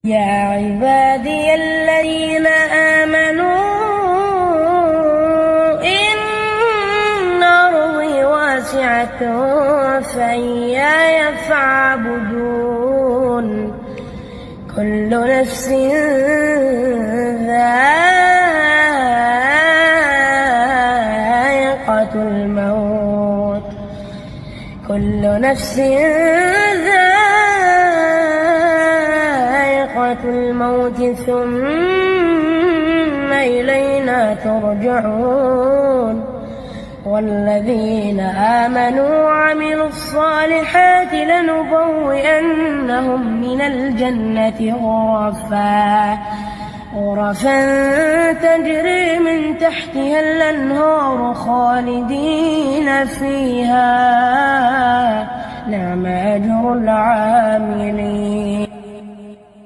يا عبادي الذين آمنوا إن أرضي واسعة فإياي فاعبدون كل نفس ذائقة الموت ثم إلينا ترجعون والذين آمنوا وعملوا الصالحات لنبوئنهم من الجنة غرفا تجري من تحتها الأنهار خالدين فيها نعم أجر العاملين.